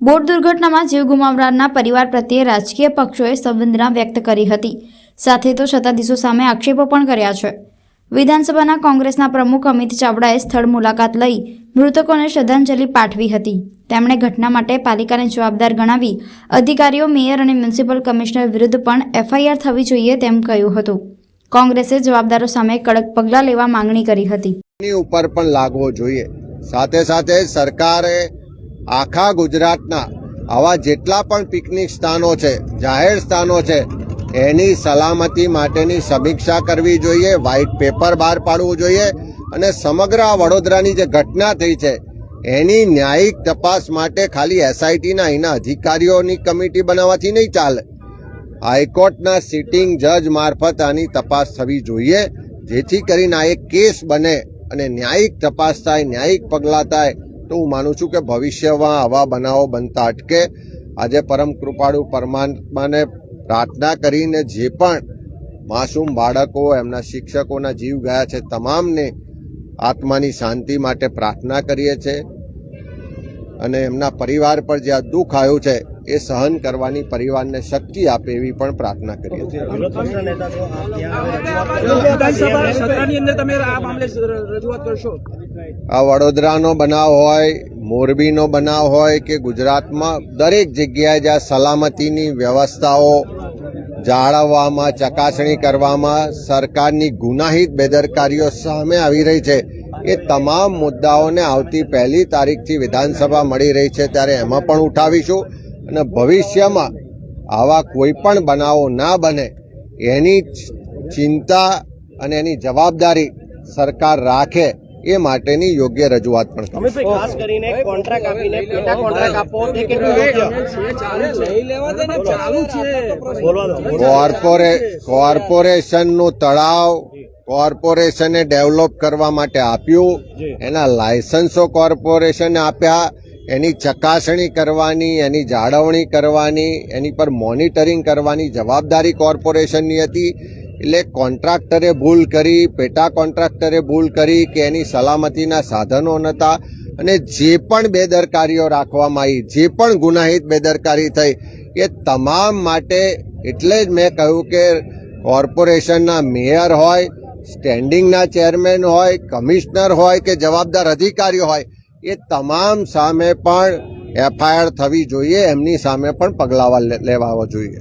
Boat દુર્ઘટનામાં જીવ ગુમાવનારના પરિવાર પ્રત્યે રાજકીય પક્ષોએ સંવેદના વ્યક્ત કરી હતી, સાથે તો સત્તાધીશો સામે આક્ષેપો પણ કર્યા છે। વિધાનસભાના કોંગ્રેસના પ્રમુખ અમિત ચાવડાએ સ્થળ મુલાકાત લઈ મૃતકોને શ્રદ્ધાંજલિ પાઠવી હતી। તેમણે ઘટના માટે પાલિકાને જવાબદાર ગણાવી અધિકારીઓ, મેયર અને મ્યુનિસિપલ કમિશનર વિરુદ્ધ પણ એફઆઈઆર થવી જોઈએ તેમ કહ્યું હતું। કોંગ્રેસે જવાબદારો સામે કડક પગલાં લેવા માંગણી કરી હતી। ઉપર પણ લાગવો જોઈએ। સાથે સાથે સરકારે આખા ગુજરાતના આવા જેટલા પણ પિકનિક સ્થાનો છે, જાહેર સ્થાનો છે, એની સલામતી માટેની સમીક્ષા કરવી જોઈએ, વ્હાઇટ પેપર બહાર પાડવું જોઈએ અને સમગ્ર વડોદરાની જે ઘટના થઈ છે એની ન્યાયિક તપાસ માટે ખાલી એસઆઈટીના અહીંના અધિકારીઓની કમિટી બનાવવાથી નહીં ચાલે। હાઈકોર્ટના સિટિંગ જજ મારફત આની તપાસ થવી જોઈએ, જેથી કરીને આ એક કેસ બને અને ન્યાયિક તપાસ થાય, ન્યાયિક પગલાં થાય। તો હું માનું છું કે ભવિષ્યમાં આવા બનાવો બનતા અટકે। આજે પરમ કૃપાળુ પરમાત્માને પ્રાર્થના કરીને જે પણ માસૂમ બાળકો, એમના શિક્ષકોના જીવ ગયા છે, તમામને આત્માની શાંતિ માટે પ્રાર્થના કરીએ છીએ અને એમના પરિવાર પર જે આ દુઃખ આવ્યું છે એ સહન કરવાની પરિવારને શક્તિ આપે એવી પણ પ્રાર્થના કરીએ છીએ। આ વડોદરાનો બનાવ હોય, મોરબીનો બનાવ હોય કે ગુજરાતમાં દરેક જગ્યાએ જ્યાં સલામતીની વ્યવસ્થાઓ જાળવવામાં, ચકાસણી કરવામાં સરકારની ગુનાહિત બેદરકારીઓ સામે આવી રહી છે, એ તમામ મુદ્દાઓને આવતી 1 તારીખથી વિધાનસભા મળી રહી છે ત્યારે એમાં પણ ઉઠાવીશું અને ભવિષ્યમાં આવા કોઈ પણ બનાવો ના બને એની ચિંતા અને એની જવાબદારી સરકાર રાખે એ માટેની યોગ્ય રજૂઆત પણ કરીશું। ખાસ કરીને કોન્ટ્રાક્ટ આપીને પેટા કોન્ટ્રાક્ટ આપો તે કેટલું યોગ્ય? કોર્પોરેશનનું તળાવ કોર્પોરેશને ડેવલપ કરવા માટે આપ્યું, એના લાયસન્સો કોર્પોરેશને આપ્યા, એની ચકાસણી કરવાની, એની જાળવણી કરવાની, એની પર મોનિટરિંગ કરવાની જવાબદારી કોર્પોરેશનની હતી। એટલે કોન્ટ્રાક્ટરે ભૂલ કરી, પેટા કોન્ટ્રાક્ટરે ભૂલ કરી કે એની સલામતીના સાધનો નહોતા અને જે પણ બેદરકારીઓ રાખવામાં આવી, જે પણ ગુનાહિત બેદરકારી થઈ, એ તમામ માટે એટલે જ મેં કહ્યું કે કોર્પોરેશનના મેયર હોય, સ્ટેન્ડિંગના ચેરમેન હોય, કમિશનર હોય કે જવાબદાર અધિકારીઓ હોય, એ તમામ સામે પણ એફઆઈઆર થવી જોઈએ, એમની સામે પણ પગલાં લેવા જોઈએ।